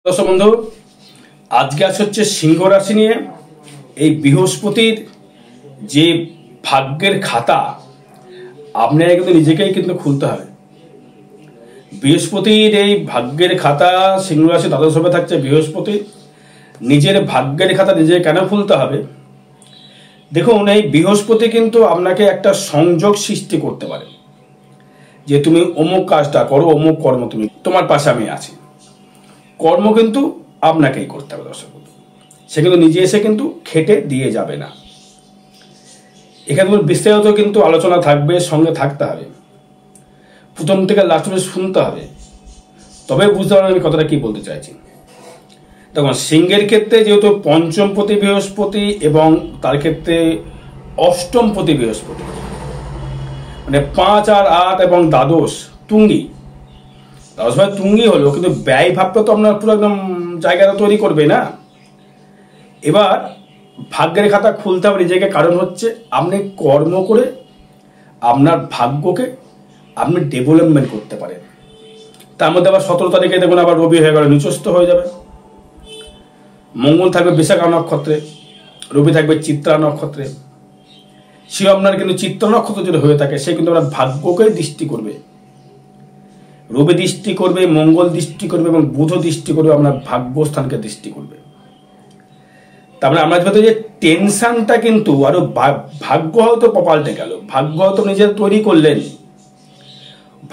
দর্শক বন্ধু, আজকে হচ্ছে সিংহ রাশি নিয়ে। এই বৃহস্পতির যে ভাগ্যের খাতা আপনারা কিন্তু নিজেকেই কিন্তু খুলতে হবে। বৃহস্পতির এই ভাগ্যের খাতা সিংহ রাশি দ্বাদশ ভাবে থাকছে বৃহস্পতি। নিজের ভাগ্যের খাতা নিজে কেন খুলতে হবে? দেখুন, এই বৃহস্পতি কিন্তু আপনাকে একটা সংযোগ সৃষ্টি করতে পারে যে তুমি অমুক কাজটা করো, অমুক কর্ম তুমি তোমার পাশে আমি আছি। কর্ম কিন্তু আপনাকেই করতে হবে দর্শক বন্ধু, সে কিন্তু নিজে এসে কিন্তু খেটে দিয়ে যাবে না। এখানে বিস্তারিত কিন্তু আলোচনা থাকবে, সঙ্গে থাকতে হবে, প্রথম থেকে লাস্ট পর্যন্ত শুনতে হবে, তবে বুঝতে পারবেন আমি কথাটা কি বলতে চাইছি। দেখুন, সিংহের ক্ষেত্রে যেহেতু পঞ্চমপতি বৃহস্পতি এবং তার ক্ষেত্রে অষ্টমপতি বৃহস্পতি, মানে 5 আর 8 এবং দ্বাদশ তুঙ্গি। দ্বাদশ ভাই তুঙ্গি হলো, কিন্তু ব্যয় ভাবটা তো আপনার পুরো একদম জায়গাটা তৈরি করবে না। এবার ভাগ্যের খাতা খুলতে হবে নিজেকে, কারণ হচ্ছে আপনি কর্ম করে আপনার ভাগ্যকে আপনি ডেভেলপমেন্ট করতে পারেন। তার মধ্যে আবার 17 তারিখে দেখুন আবার রবি হয়ে গেল, নিচস্থ হয়ে যাবে। মঙ্গল থাকবে বিশাখা নক্ষত্রে, রবি থাকবে চিত্রা নক্ষত্রে। সে আপনার কিন্তু চিত্রা নক্ষত্র যদি হয়ে থাকে, সে কিন্তু আপনার ভাগ্যকে দৃষ্টি করবে। রবি দৃষ্টি করবে, মঙ্গল দৃষ্টি করবে এবং বুধ দৃষ্টি করবে, আপনার ভাগ্যস্থানকে দৃষ্টি করবে। তারপরে আমরা যেহেতু যে টেনশনটা কিন্তু আরো ভাগ্য হয়তো পাল্টে গেল, ভাগ্য হয়তো নিজে তৈরি করলেন,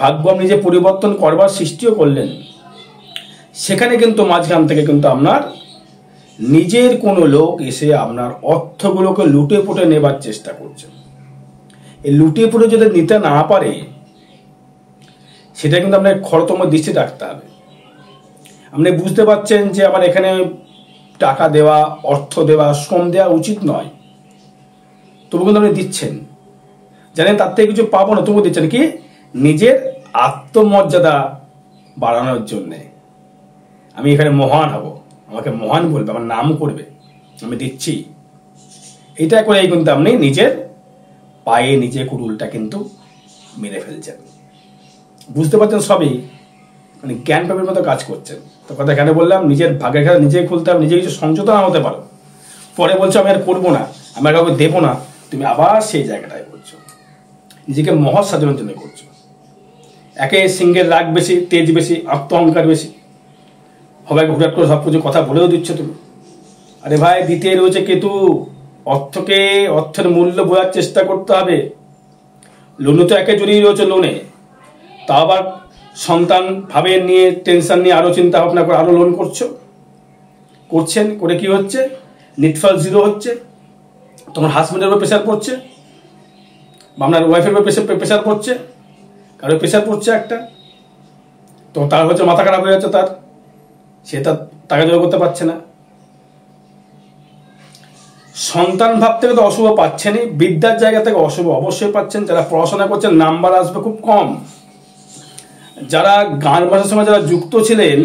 ভাগ্য আপনি নিজে পরিবর্তন করবার সৃষ্টিও করলেন, সেখানে কিন্তু মাঝখান থেকে কিন্তু আপনার নিজের কোনো লোক এসে আপনার অর্থগুলোকে লুটে পুটে নেবার চেষ্টা করছে। এই লুটে পুটে যদি নিতে না পারে, সেটা কিন্তু আপনার খরতম দৃষ্টি রাখতে হবে। আপনি বুঝতে পারছেন যে আমার এখানে টাকা দেওয়া, অর্থ দেওয়া, শ্রম দেওয়া উচিত নয়, তবু কিন্তু আপনি দিচ্ছেন, জানেন তার থেকে কিছু পাবো না, তবু দিচ্ছেন কি নিজের আত্মমর্যাদা বাড়ানোর জন্যে। আমি এখানে মহান হব, আমাকে মহান বলবে, আমার নাম করবে, আমি দিচ্ছি। এটা করেই কিন্তু আপনি নিজের পায়ে নিজে কুড়ুলটা কিন্তু মেরে ফেলছেন। বুঝতে পারছেন সবই, মানে জ্ঞান পাপের মতো কাজ করছেন। তো কথা কেন বললাম, নিজের ভাগ্যের খাতা নিজে খুলতে হবে, নিজে কিছু সংযত হতে পারো। পরে বলছো আমি আর করবো না, আমি আর কাউকে দেবো না, তুমি আবার সেই জায়গাটায় করছো, নিজেকে মহৎ সাজানোর জন্য করছো। একে সিংহের রাগ বেশি, তেজ বেশি, আত্ম অহংকার বেশি, সবাইকে হুটাট করে সব কিছু কথা বলেও দিচ্ছ তুমি। আরে ভাই, দ্বিতীয় রয়েছে কেতু, অর্থের মূল্য বোঝার চেষ্টা করতে হবে। লোনে তো একে জড়িয়ে রয়েছে, লোনে তা আবার সন্তান ভাবে নিয়ে টেনশন নিয়ে আরো চিন্তা ভাবনা করে আরো লোন করছেন, করে কি হচ্ছে, নিটফল জিরো হচ্ছে। তোমার হাজবেন্ডের উপর প্রেশার পড়ছে, বা আপনার ওয়াইফের উপর প্রেশার পড়ছে, কারো প্রেশার পড়ছে একটা, তো তার হচ্ছে মাথা খারাপ হয়ে যাচ্ছে, তার সে তার টাকা জোগাড় করতে পারছে না। সন্তান ভাব থেকে তো অশুভ পাচ্ছেনই, বিদ্যার জায়গা থেকে অশুভ অবশ্যই পাচ্ছেন। যারা পড়াশোনা করছেন নাম্বার আসবে খুব কম। যারা গান বাজার সময় যারা যুক্ত ছিলেন,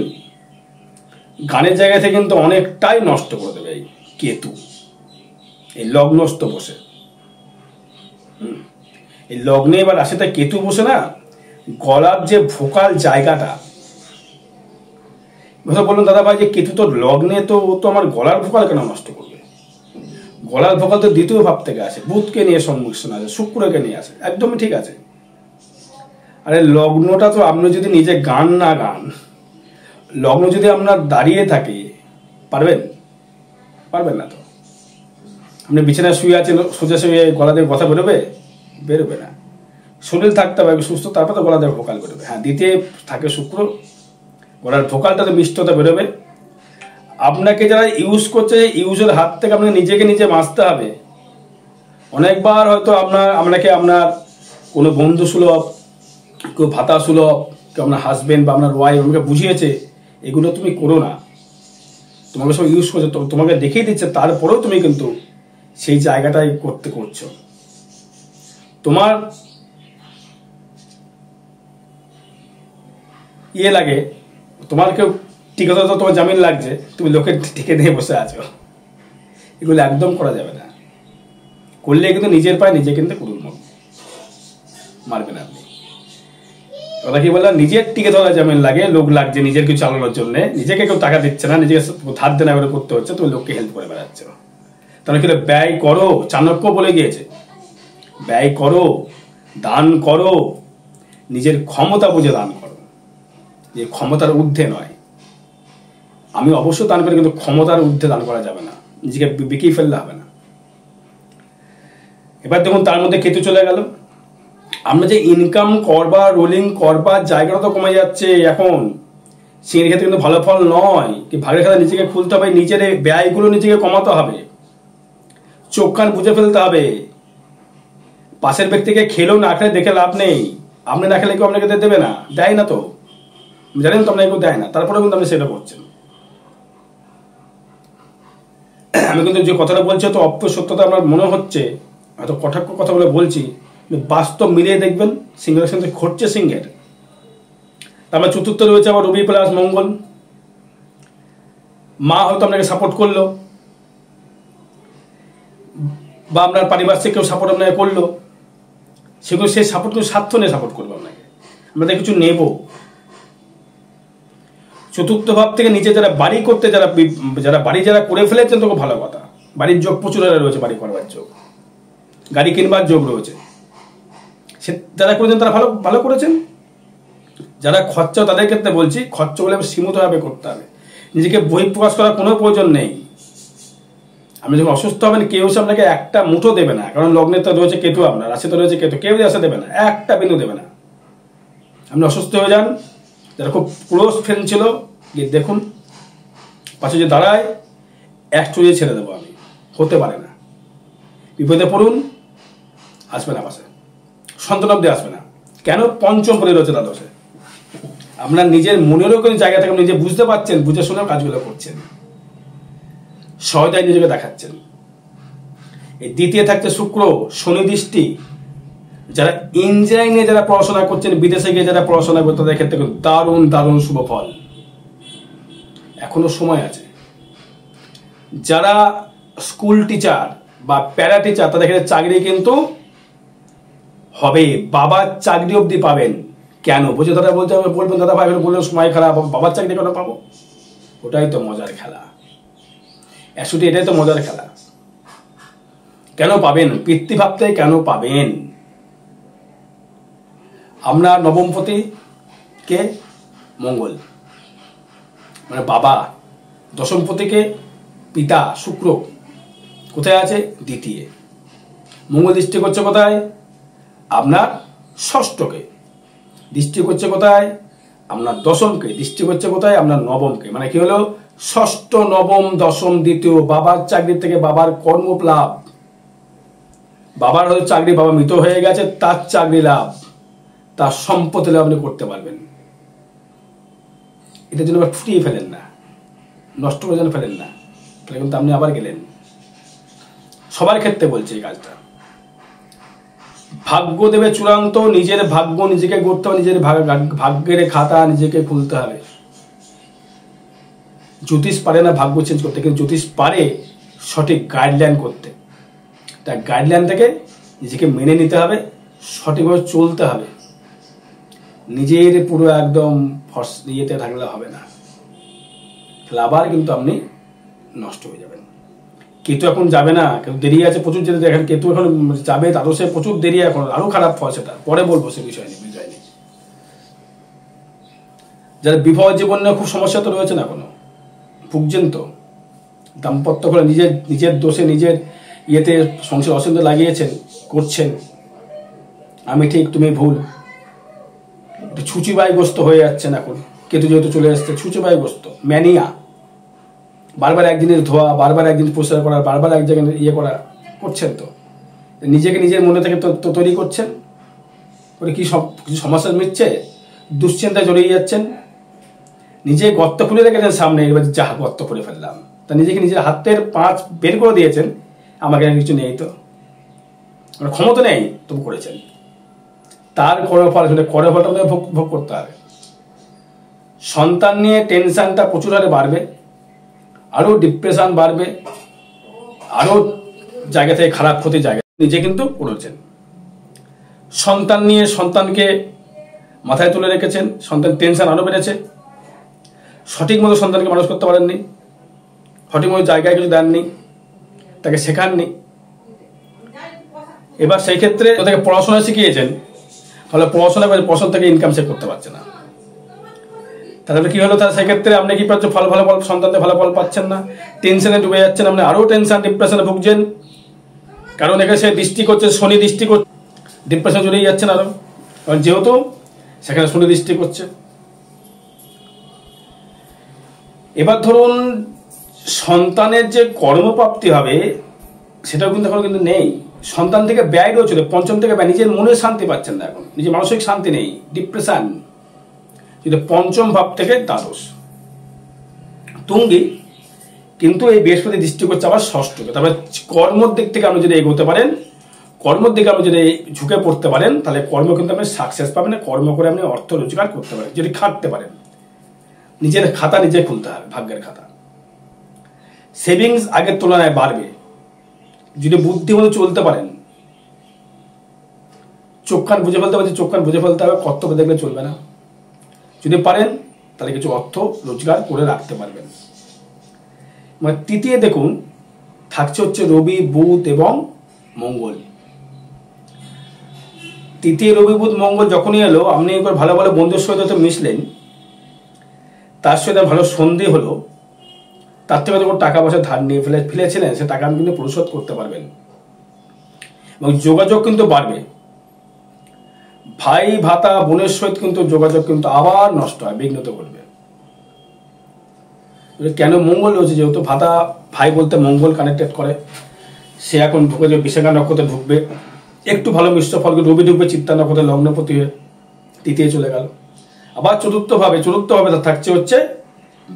গানের জায়গা থেকে কিন্তু অনেকটাই নষ্ট করে দেবে এই কেতু, এই লগ্নস্থ বসে। এই লগ্নে এবার রাশিতে কেতু বসে না, গলার যে ভোকাল জায়গাটা, বললেন দাদা ভাই যে কেতু তো লগ্নে, তো ও তো আমার গলার ভোকাল কেন নষ্ট করবে? গলার ভোকাল তো দ্বিতীয় ভাব থেকে আসে, বুধকে নিয়ে সংমিশ্রণ আছে, শুক্রকে নিয়ে আসে, একদমই ঠিক আছে। আরে লগ্নটা তো আপনি যদি নিজে গান না গান, লগ্ন যদি আপনার দাঁড়িয়ে থাকে, পারবেন না তো। আপনি বিছানায় শুয়ে আছেন, সোজা শুয়ে গলা দিয়ে কথা বেরোবে না। শরীর থাকতে হবে সুস্থ, তারপর তো গলা দিয়ে ভোকাল বেরোবে। হ্যাঁ, দ্বিতীয় থাকে শুক্র, গলার ভোকালটা তো মিষ্টতা বেরোবে। আপনাকে যারা ইউজ করছে, ইউজের হাত থেকে আপনাকে নিজে বাঁচতে হবে। অনেকবার হয়তো আপনাকে আপনার কোনো বন্ধু সুলভ, কেউ ভাতা সুলভ, কেউ আপনার হাজবেন্ড বা আপনার ওয়াইফ আমাকে বুঝিয়েছে এগুলো তুমি করো না, তোমাকে সব ইউজ করছে, তোমাকে দেখিয়ে দিচ্ছে, তারপরেও তুমি কিন্তু সেই জায়গাটাই করছো। তোমার লাগে, তোমার কেউ টিকাতে তো তোমার জামিন লাগছে, তুমি লোকের টিকে দিয়ে বসে আছো। এগুলো একদম করা যাবে না। করলে কিন্তু নিজের পায়ে নিজে কিন্তু কুড়ুল মারবেন আপনি। কথা কি বললাম, নিজের টিকে ধরা যেমন লাগে, লোক লাগছে নিজের কিছু চালানোর জন্য, নিজেকে কেউ টাকা দিচ্ছে না, নিজেকে ধার দেনা করে করতে হচ্ছে, তুমি লোককে হেল্প করে বেড়াচ্ছ। তাহলে কিন্তু ব্যয় করো, চাণক্য বলে গিয়েছে, ব্যয় করো, দান করো, নিজের ক্ষমতা বুঝে দান করো, যে ক্ষমতার ঊর্ধ্বে নয়। আমি অবশ্যই দান করি, কিন্তু ক্ষমতার ঊর্ধ্বে দান করা যাবে না, নিজেকে বিকিয়ে ফেললে হবে না। এবার দেখুন তার মধ্যে কেতু চলে গেল। আমরা যে ইনকাম করবা, রোলিং করবার জায়গাটা তো কমে যাচ্ছে এখন, সেই ক্ষেত্রে কিন্তু ভালো ফল নয়। কি ভাগের খাতা নিজেকে খুলতে হবে, নিজের ব্যয়গুলো নিজেকে কমাতে হবে, চোখ কান বুঝে ফেলতে হবে। পাশের ব্যক্তিকে খেলেও না খেলে দেখে লাভ নেই, আপনি না খেলে কেউ আপনাকে দেবে না, দেয় না তো, জানেন তো আপনাকে কেউ দেয় না, তারপরে কিন্তু আপনি সেটা করছেন। আমি কিন্তু যে কথাটা বলছি তো অপ্রসত্যতা আমার মনে হচ্ছে, হয়তো কটাক্ষ কথা বলে বলছি, বাস্তব মিলিয়ে দেখবেন সিংহের সঙ্গে ঘটছে সিংহের। তারপর চতুর্থ রয়েছে আবার রবি প্লাস মঙ্গল। মা হয়তো আপনাকে সাপোর্ট করলো, বা আপনার পারিপার্শ্বিক কেউ সাপোর্ট আপনাকে করলো, সেগুলো সেই সাপোর্ট কেউ স্বার্থ নিয়ে সাপোর্ট করবে আপনাকে, আমরা কিছু নেব। চতুর্থ ভাব থেকে নিচে যারা বাড়ি করতে, যারা বাড়ি যারা করে ফেলেছেন, তো খুব ভালো কথা, বাড়ির যোগ প্রচুর রয়েছে, বাড়ি করবার যোগ, গাড়ি কিনবার যোগ রয়েছে। সে যারা করেছেন তারা ভালো ভালো করেছেন। যারা খরচা, তাদের ক্ষেত্রে বলছি, খরচাগুলো সীমিতভাবে করতে হবে, নিজেকে বহিঃপ্রকাশ করার কোনো প্রয়োজন নেই। আপনি যখন অসুস্থ হবেন, কেউ এসে আপনাকে একটা মুঠো দেবে না, কারণ লগ্নে তো রয়েছে কেতু, আপনার রাশিতে রয়েছে কেতু, কেউ এসে দেবে না, একটা বিন্দু দেবে না। আপনি অসুস্থ হয়ে যান, যারা খুব ক্লোজ ফ্রেন্ড ছিল, গিয়ে দেখুন পাশে যে দাঁড়ায়, এক চুরিয়ে ছেড়ে দেবো আমি, হতে পারে না। বিপদে পড়ুন, আসবে না পাশে, সন্তান অব্দি আসবে না। কেন? পঞ্চম পড়ে রয়েছে দ্বাদশে। আপনার নিজের মনেরও কোনো জায়গা থেকে নিজে বুঝতে পারছেন, বুঝে শুনেও কাজগুলো করছেন, সহজায় নিজেকে দেখাচ্ছেন। এই দ্বিতীয় থাকছে শুক্র, শনি দৃষ্টি। যারা ইঞ্জিনিয়ারিং যারা পড়াশোনা করছেন, বিদেশে গিয়ে যারা পড়াশোনা করতে, তাদের ক্ষেত্রে দারুণ দারুণ শুভ ফল, এখনো সময় আছে। যারা স্কুল টিচার বা প্যারা টিচার, তাদের ক্ষেত্রে চাকরি কিন্তু হবে, বাবার চাকরি অবধি পাবেন। কেন বুঝে দাদা বলতে হবে, বলবেন দাদা ভাই বললেন সময় খারাপ, বাবার চাকরি কেন পাবো? ওটাই তো মজার খেলা, অ্যাকচুয়ালি এটাই তো মজার খেলা। কেন পাবেন? পিতৃভাবতে কেন পাবেন? আপনার নবমপতি কে? মঙ্গল, মানে বাবা। দশমপতিকে পিতা শুক্র, কোথায় আছে? দ্বিতীয়। মঙ্গল দৃষ্টি করছে কোথায়? আপনার ষষ্ঠকে। দৃষ্টি করছে কোথায়? আপনার দশমকে। দৃষ্টি করছে কোথায়? আপনার নবমকে। মানে কি হলো? ষষ্ঠ, নবম, দশম, দ্বিতীয়। বাবার চাকরি থেকে বাবার কর্মলাভ, বাবার হয়তো চাকরি, বাবা মৃত হয়ে গেছে, তার চাকরি লাভ, তার সম্পত্তি লাভ আপনি করতে পারবেন। এটার জন্য আবার ফুটিয়ে ফেলেন না, নষ্ট করে যেন ফেলেন না, তাহলে কিন্তু আপনি আবার গেলেন। সবার ক্ষেত্রে বলছে এই কাজটা। ভাগ্য দেবে চূড়ান্ত, নিজের ভাগ্য নিজেকে গড়তে হবে, নিজের ভাগ্যের খাতা নিজেকে খুলতে হবে। জ্যোতিষ পারে না ভাগ্য চেঞ্জ করতে, কিন্তু জ্যোতিষ পারে সঠিক গাইডলাইন করতে। তার গাইডলাইন থেকে নিজেকে মেনে নিতে হবে, সঠিকভাবে চলতে হবে। নিজের পুরো একদম ইয়েতে থাকলে হবে না, তাহলে আবার কিন্তু আপনি নষ্ট হয়ে যাবেন। কেতু এখন যাবে না, কিন্তু দেরি আছে প্রচুর, যেতে দেখেন কেতু এখন যাবে, তারও সে প্রচুর দেরি, এখন আরো খারাপ ফল, সেটা পরে বলবো, সে বিষয় নেই, বিষয় নেই। যারা বিবাহ জীবনে খুব সমস্যা তো রয়েছে না, এখনো ভুগছেন তো, দাম্পত্য করে নিজের দোষে, নিজের ইয়েতে সংসার অশান্তি লাগিয়েছেন, করছেন, আমি ঠিক তুমি ভুল, একটু ছুচিবাইগ্রস্ত হয়ে যাচ্ছেন এখন। কেতু যেহেতু চলে আসছে, ছুচিবাইগ্রস্ত, ম্যানিয়া, বারবার এক জিনিস ধোয়া, বারবার এক জিনিস পরিষ্কার করা, বারবার এক জায়গায় ইয়ে করা করছেন, তো নিজেকে নিজের মনে থেকে তো তৈরি করছেন, ওটা কি সব কিছু সমস্যা মিটছে? দুশ্চিন্তায় জড়িয়ে যাচ্ছেন, নিজে গর্ত খুলে রেখেছেন সামনে, এবার যা গর্ত করে ফেললাম, তা নিজেকে নিজের হাতের পাঁচ বের করে দিয়েছেন, আমাকে কিছু নেই তো, মানে ক্ষমতা নেই, তবু করেছেন। তার কর্মফল, কর্মফলটা ভোগ করতে হবে। সন্তান নিয়ে টেনশনটা প্রচুর হারে বাড়বে, আরো ডিপ্রেশন বাড়বে, আরো জায়গা থেকে খারাপ ক্ষতির জায়গা নিজে কিন্তু করেছেন। সন্তান নিয়ে সন্তানকে মাথায় তুলে রেখেছেন, সন্তান টেনশন আরো বেড়েছে, সঠিক মতো সন্তানকে মানুষ করতে পারেননি, সঠিক মতো জায়গায় কিছু দেননি, তাকে শেখাননি। এবার সেই ক্ষেত্রে তাকে পড়াশোনা শিখিয়েছেন, ফলে পড়াশোনা করে পছন্দ থেকে ইনকাম সে করতে পারছে না। তাহলে কি হলো? তার সেক্ষেত্রে আপনি কি পাচ্ছেন? ভালো সন্তানদের ভালো ফল পাচ্ছেন না, টেনশনে ডুবে যাচ্ছেন, আপনি আরো টেনশন ডিপ্রেশনে ভুগছেন। কারণ এখানে সে দৃষ্টি করছে, শনি দৃষ্টি করছে, ডিপ্রেশন চলেই যাচ্ছেন আরো, কারণ যেহেতু সেখানে শনি দৃষ্টি করছে। এবার ধরুন সন্তানের যে কর্মপ্রাপ্তি হবে সেটাও কিন্তু এখন কিন্তু নেই, সন্তান থেকে ব্যয় রয়েছে, পঞ্চম থেকে ব্যয়, নিজের মনে শান্তি পাচ্ছেন না, এখন নিজের মানসিক শান্তি নেই, ডিপ্রেশন। যদি পঞ্চম ভাব থেকে দ্বাদশ তুঙ্গি, কিন্তু এই বৃহস্পতি দৃষ্টি করছে আবার ষষ্ঠকে। তারপরে কর্মর দিক থেকে আপনি যদি এগোতে পারেন, কর্মের দিকে আপনি যদি ঝুঁকে পড়তে পারেন, তাহলে কর্ম কিন্তু আপনি সাকসেস পাবেন, কর্ম করে আপনি অর্থ রোজগার করতে পারেন যদি খাটতে পারেন। নিজের খাতা নিজে খুলতে হবে, ভাগ্যের খাতা। সেভিংস আগের তুলনায় বাড়বে যদি বুদ্ধিমতো চলতে পারেন। চোখ কান বুঝে ফেলতে পারছি, চোখ কান বুঝে ফেলতে হবে, কর্তব্য দেখলে চলবে না। যদি পারেন তাহলে কিছু অর্থ রোজগার করে রাখতে পারবেন। মানে তৃতীয় দেখুন থাকছে হচ্ছে রবি, বুধ এবং মঙ্গল। তৃতীয় রবি, বুধ, মঙ্গল যখনই এলো, আপনি একবার ভালো ভালো বন্ধুর সহিত মিশলেন, তার সাথে ভালো সন্ধি হলো, তার থেকে যখন টাকা পয়সা ধার নিয়ে ফেলেছিলেন সে টাকা আপনি কিন্তু পরিশোধ করতে পারবেন এবং যোগাযোগ কিন্তু বাড়বে। ভাই ভাতা বোনের সহিত কিন্তু যোগাযোগ কিন্তু আবার নষ্ট হয়, বিঘ্নিত করবে। কেন? মঙ্গল রয়েছে, যেহেতু ভাতা ভাই বলতে মঙ্গল কানেক্টেড করে, সে এখন ঢুকে যাবে বিশাখা নক্ষত্রে ঢুকবে, একটু ভালো মিশ্র ফল, রবি ঢুকবে চিত্তা নক্ষত্রে লগ্নপতি হয়ে, তৃতীয় চলে গেল। আবার চতুর্থ ভাবে তার থাকছে হচ্ছে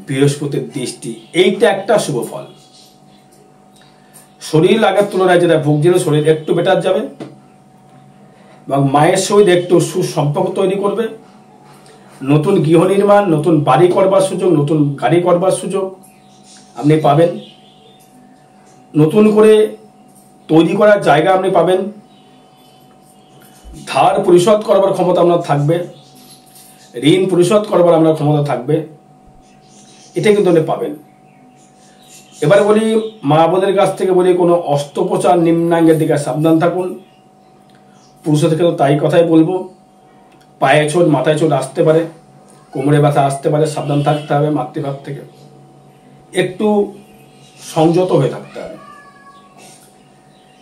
বৃহস্পতির দৃষ্টি, এইটা একটা শুভ ফল। শরীর আগের তুলনায় যেটা ভুগছিল শরীর একটু বেটার যাবে এবং মায়ের সহিত একটু সুসম্পর্ক তৈরি করবে। নতুন গৃহ নির্মাণ, নতুন বাড়ি করবার সুযোগ, নতুন গাড়ি করবার সুযোগ আপনি পাবেন। নতুন করে তৈরি করার জায়গা আপনি পাবেন। ধার পরিশোধ করবার ক্ষমতা আপনার থাকবে, ঋণ পরিশোধ করবার আপনার ক্ষমতা থাকবে, এটা কিন্তু আপনি পাবেন। এবারে বলি মা বোনের কাছ থেকে বলি কোনো অস্ত্রোপচার নিম্নাঙ্গের দিকে সাবধান থাকুন। পুরুষের থেকে তো তাই কথাই বলবো, পায়ে চোট মাথায় চোট আসতে পারে, কোমরে ব্যথা আসতে পারে, সাবধান থাকতে হবে। মাতৃভাব থেকে একটু সংযত হয়ে থাকতে হবে।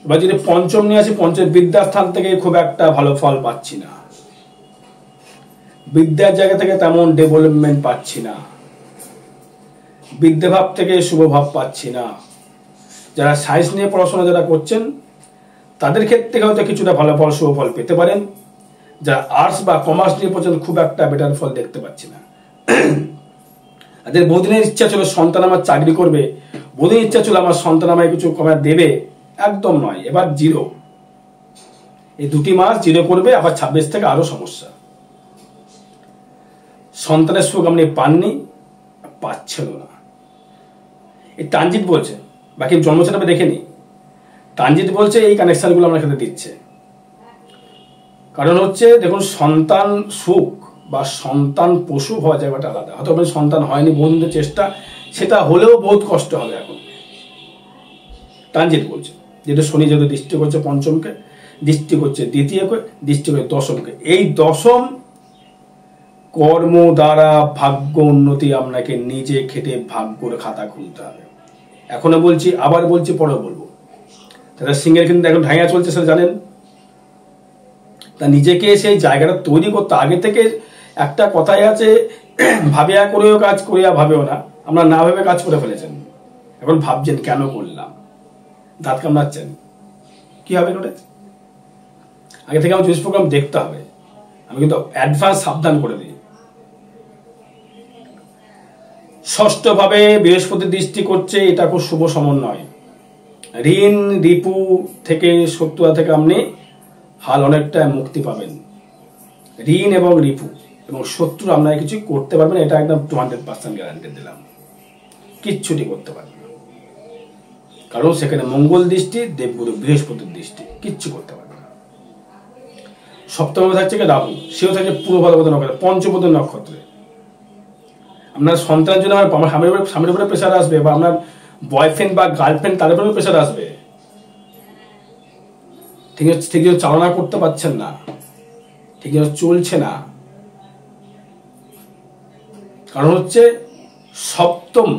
এবার যদি পঞ্চম নিয়ে আসি, পঞ্চম বিদ্যাস্থান থেকে খুব একটা ভালো ফল পাচ্ছি না, বিদ্যার জায়গা থেকে তেমন ডেভেলপমেন্ট পাচ্ছি না, বিদ্যাভাব থেকে শুভ ভাব পাচ্ছি না। যারা সায়েন্স নিয়ে পড়াশোনা যারা করছেন তাদের ক্ষেত্রে হয়তো কিছুটা ভালো ফল, শুভ ফল পেতে পারেন। যারা আর্টস বা কমার্স নিয়ে পড়ছেন খুব একটা বেটার ফল দেখতে পাচ্ছি না। তাদের বহুদিনের ইচ্ছা ছিল সন্তান আমার চাকরি করবে, বহুদিন ইচ্ছা ছিল আমার সন্তান আমায় কিছু কমায় দেবে, একদম নয়। এবার জিরো, এই 2 মাস জিরো করবে, আবার 26 থেকে আরো সমস্যা। সন্তানের সুখ আপনি পাননি, পাচ্ছেন না। এই ট্রানজিট বলছে, বাকি জন্মছটা দেখেনি, ট্রানজিট বলছে এই কানেকশনগুলো আমার ক্ষেত্রে দিচ্ছে। কারণ হচ্ছে দেখুন সন্তান সুখ বা সন্তান পশু হওয়া জায়গাটা আলাদা। হয়তো আপনার সন্তান হয়নি, বহুদিন চেষ্টা, সেটা হলেও বহুত কষ্ট হবে এখন। ট্রানজিট বলছে, যেটা শনি যেহেতু দৃষ্টি করছে পঞ্চমকে, দৃষ্টি করছে দ্বিতীয়কে, দৃষ্টি করছে দশমকে। এই দশম কর্ম দ্বারা ভাগ্য উন্নতি, আপনাকে নিজে খেটে ভাগ্যর খাতা খুলতে হবে। এখনো বলছি, আবার বলছি, পরে বলবো। তাদের সিংহের কিন্তু এখন ঢাইয়া চলছে, সেটা জানেন। তা নিজেকে সেই জায়গাটা তৈরি করতে আগে থেকে, একটা কথাই আছে, ভাবিয়া করেও কাজ করিয়া ভাবেও না। আমরা না ভেবে কাজ করে ফেলেছেন, এখন ভাবছেন কেন করলাম, দাঁত কামড়াচ্ছেন, কি হবে ওটা? আগে থেকে আমার জুস প্রোগ্রাম দেখতে হবে, আমি কিন্তু অ্যাডভান্স সাবধান করে দিই। ষষ্ঠ ভাবে বৃহস্পতি দৃষ্টি করছে, এটা খুব শুভ সমন্বয়। ঋণ রিপু থেকে, শত্রুতা থেকে আপনি হাল অনেকটা মুক্তি পাবেন। ঋণ এবং রিপু এবং শত্রু আপনারা কিছু করতে পারবেন, এটা একদম 200% গ্যারান্টি দিলাম। কিচ্ছুটি করতে পারবেন না, কারণ সেখানে মঙ্গল দৃষ্টি, দেবগুরু বৃহস্পতির দৃষ্টি, কিচ্ছু করতে পারবে না। সপ্তমে থাকছে কি রাহু, সেও থাকছে পূর্ব ভাদ্রপদ নক্ষত্রে, পঞ্চপদ নক্ষত্রে। আপনার সন্তানের জন্য আমার স্বামীর উপরে প্রেশার আসবে, বা আপনার বয়ফ্রেন্ড বা গার্লফ্রেন্ড তাদের উপরে প্রেশার আসবে। ঠিক আছে, ঠিক আছে, চালনা করতে পারছেন না, ঠিক আছে, চলছে না। কারণ হচ্ছে সপ্তম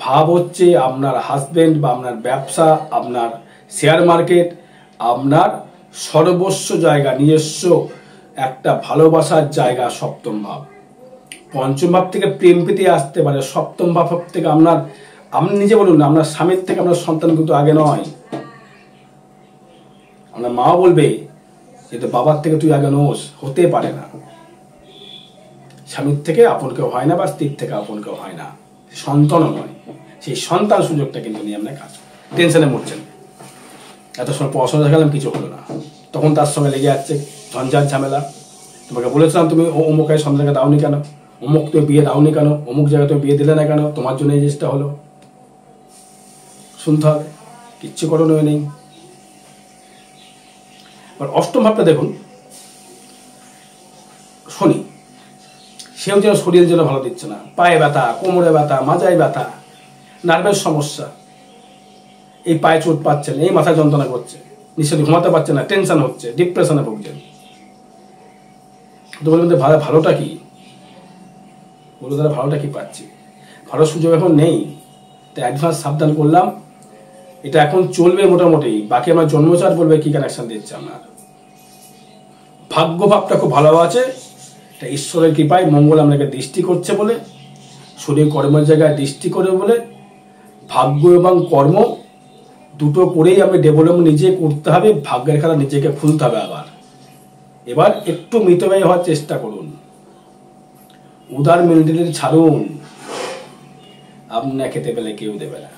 ভাব হচ্ছে আপনার হাজবেন্ড বা আপনার ব্যবসা, আপনার শেয়ার মার্কেট, আপনার সর্বস্ব জায়গা, নিজস্ব একটা ভালোবাসার জায়গা সপ্তম ভাব। পঞ্চম ভাব থেকে প্রেম প্রীতি আসতে পারে, সপ্তম ভাব থেকে আপনার, আপনি নিজে বলুন না, আপনার স্বামীর থেকে আপনার সন্তান কিন্তু আগে নয়। আপনার মা বলবে যে তো বাবার থেকে তুই আগে নোস, হতে পারে না। স্বামীর থেকে আপন কেউ হয় না, বা স্ত্রীর থেকে আপন কেউ হয় না, সন্তানও নয়। সেই সন্তান সুযোগটা কিন্তু নিয়ে আপনার কাজ, টেনশনে মরছেন। এত সময় পড়াশোনা দেখালাম, কিছু হলো না, তখন তার সঙ্গে লেগে যাচ্ছে ঝঞ্ঝাট ঝামেলা। তোমাকে বলেছিলাম তুমি অমুক সন্তানকে দাওনি কেন, অমুক তুমি বিয়ে দাওনি কেন, অমুক জায়গায় তুমি বিয়ে দিলে না কেন, তোমার জন্য এই জিনিসটা হলো। শুনতে হবে, কিচ্ছু করণীয় নেই। এবার অষ্টম ভাবটা দেখুন, শনি, সেও যেন শরীরের জন্য ভালো দিচ্ছে না। পায়ে ব্যথা, কোমরে ব্যথা, মাজায় ব্যথা, নার্ভের সমস্যা, এই পায়ে চোট পাচ্ছেন, এই মাথা যন্ত্রণা করছে, নিশ্চয়ই ঘুমাতে পারছে না, টেনশন হচ্ছে, ডিপ্রেশনে ভুগছেন। তো বলবেন ভালোটা কি, বলবো তারা ভালোটা কি পাচ্ছি, ভালো সুযোগ এখন নেই। তাই অ্যাডভান্স সাবধান করলাম, এটা এখন চলবে মোটামুটি। বাকি আমার জন্মচার বলবে কি কানেকশন দিচ্ছে আপনার। ভাগ্য ভাবটা খুব ভালো আছে, এটা ঈশ্বরের কৃপায় মঙ্গল আপনাকে দৃষ্টি করছে বলে, শরীর কর্মের জায়গায় দৃষ্টি করে বলে, ভাগ্য এবং কর্ম দুটো করেই আপনি ডেভেলপমেন্ট নিজে করতে হবে, ভাগ্যের খেলা নিজেকে খুলতে হবে। এবার একটু মিতব্যয়ী হওয়ার চেষ্টা করুন, উদার মেন্টালিটি ছাড়ুন। আপনাকে খেতে পেলে কেউ দেবে না,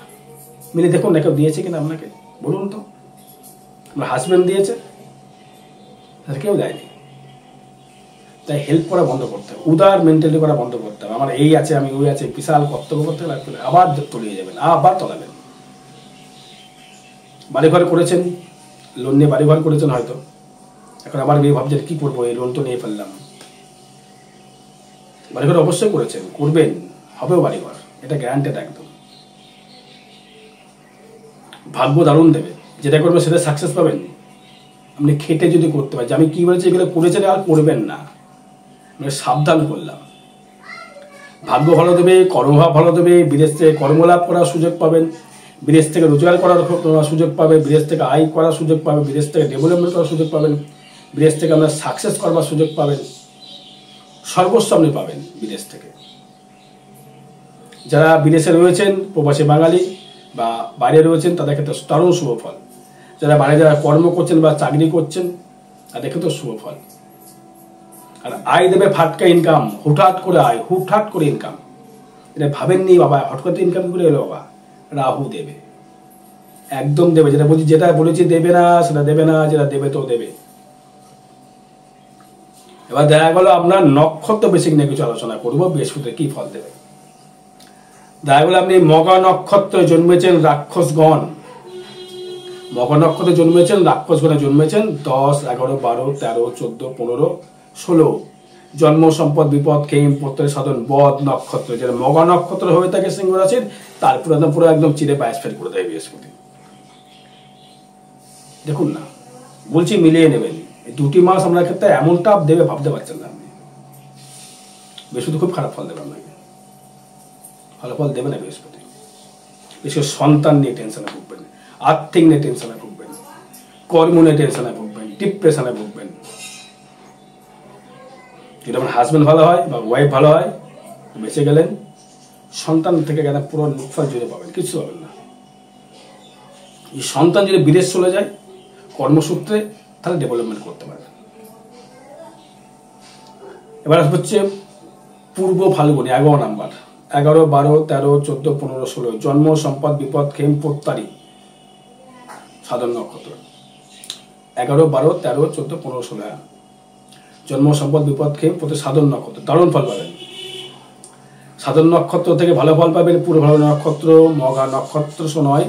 মিলে দেখুন না কেউ দিয়েছে কিনা আপনাকে, বলুন তো। আমার হাজব্যান্ড দিয়েছে, কেউ দেয়নি। তাই হেল্প করা বন্ধ করতে হবে, উদার মেন্টালিটি করা বন্ধ করতে হবে। আমার এই আছে, আমি ওই আছে, বিশাল কর্তব্য করতে লাগবে, আবার তলিয়ে যাবেন, আবার তলাবেন। বাড়িঘর করেছেন, লোন নিয়ে বাড়িঘর করেছেন হয়তো, এখন আবার গিয়ে ভাবছেন কি করবো, এই লোন তো নিয়ে ফেললাম। বাড়িঘর অবশ্যই করেছেন, করবেন, হবেও বাড়িঘর, এটা গ্যারান্টেড একদম। ভাগ্য দারুণ দেবে, যেটা করবেন সেটা সাকসেস পাবেন। আপনি খেটে যদি করতে পারেন, যে আমি কি বলেছি এগুলো করেছেন আর করবেন না, আমি সাবধান করলাম। ভাগ্য ভালো দেবে, কর্মভাব ভালো দেবে, বিদেশ থেকে কর্মলাভ করার সুযোগ পাবেন, বিদেশ থেকে রোজগার করার সুযোগ পাবে, বিদেশ থেকে আয় করার সুযোগ পাবে, বিদেশ থেকে ডেভেলপমেন্ট করার সুযোগ পাবেন, বিদেশ থেকে আপনার সাকসেস করবার সুযোগ পাবেন, সর্বস্ব আপনি পাবেন বিদেশ থেকে। যারা বিদেশে রয়েছেন, প্রবাসী বাঙালি বা বাইরে রয়েছেন, তাদের ক্ষেত্রে দারুণ শুভ ফল। যারা বাইরে যারা কর্ম করছেন বা চাকরি করছেন, তাদের ক্ষেত্রে শুভ ফল। আর আয় দেবে ফাটকা ইনকাম, হুটহাট করে আয়, হুটহাট করে ইনকাম। এটা ভাবেননি বাবা, হঠাৎ করে ইনকাম করে এলো বাবা। রাহু দেবে, একদম দেবে। যেটা বলেছি দেবে না সেটা দেবে না, যেটা দেবে তো দেবে। এবার দেখা গেল আপনার নক্ষত্র বেশি নিয়ে কিছু আলোচনা করবো, বৃহস্পতি কি ফল দেবে। দেখা গেল আপনি মগা নক্ষত্রে জন্মেছেন, রাক্ষসগণ। মগা নক্ষত্রে জন্মেছেন, রাক্ষসগণে জন্মেছেন, 10, 11, 12, 13, 14, 15, 16 জন্ম সম্পদ বিপদ খেম পত্রের সাধন বদ নক্ষত্র। যেটা মগা নক্ষত্র হয়ে থাকে সিংহ রাশির, তারপরে পুরো একদম চিরে পায়েস ফেল করে দেয় বৃহস্পতি। দেখুন না, বলছি মিলিয়ে নেবেন। এই 2টি মাস আপনার ক্ষেত্রে এমনটা দেবে ভাবতে পারছেন না আপনি। বৃহস্পতি খুব খারাপ ফল দেবে আপনাকে, ভালো ফল দেবে না বৃহস্পতি। বিশেষ সন্তান নিয়ে টেনশনে ভুগবেন, আর্থিক নিয়ে টেনশনে ভুগবেন, কর্ম নিয়ে টেনশনে ভুগবেন, ডিপ্রেশনে ভুগবেন। যদি আমার হাজব্যান্ড ভালো হয় বা ওয়াইফ ভালো হয়, বেঁচে গেলেন। সন্তান থেকে গেলে পুরো নিঃফল জুড়ে পাবেন, কিছু পাবেন না। এই সন্তান যদি বিদেশ চলে যায় কর্মসূত্রে, তাহলে ডেভেলপমেন্ট করতে পারবেন। এবার হচ্ছে পূর্ব ফাল্গুনি, 11 নাম্বার, 11, 12, 13, 14, 15, 16 জন্ম সম্পদ বিপদ খেম পোত্তারি সাধন নক্ষত্র। 11, 12, 13, 14, 15, 16 জন্ম সম্পদ বিপদ খেম প্রতি সাধন নক্ষত্র, দারুণ ফল পাবেন। সাধন নক্ষত্র থেকে ভালো ফল পাবেন। পূর্ব ভালো নক্ষত্র, মগা নক্ষত্র নয়,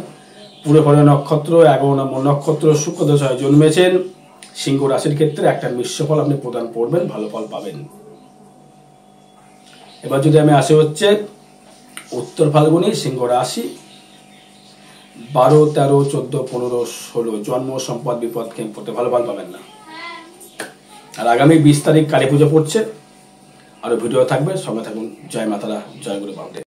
পূর্ব ভালো নক্ষত্র, 11 নম্বর নক্ষত্র শুক্র দশায় জন্মেছেন, সিংহ রাশির ক্ষেত্রে একটা মিশ্র ফল আপনি প্রদান করবেন, ভালো ফল পাবেন। এবার যদি আমি আসি হচ্ছে উত্তর ফাল্গুনি সিংহ রাশি, 12, 13, 14, 15, 16 জন্ম, সম্পদ, বিপদ, পড়তে ভালো ফল পাবেন না। আর আগামী 20 তারিখ কালী পুজো পড়ছে, আরো ভিডিও থাকবে, সঙ্গে থাকুন। জয় মাতারা, জয় গুরু বামদেব।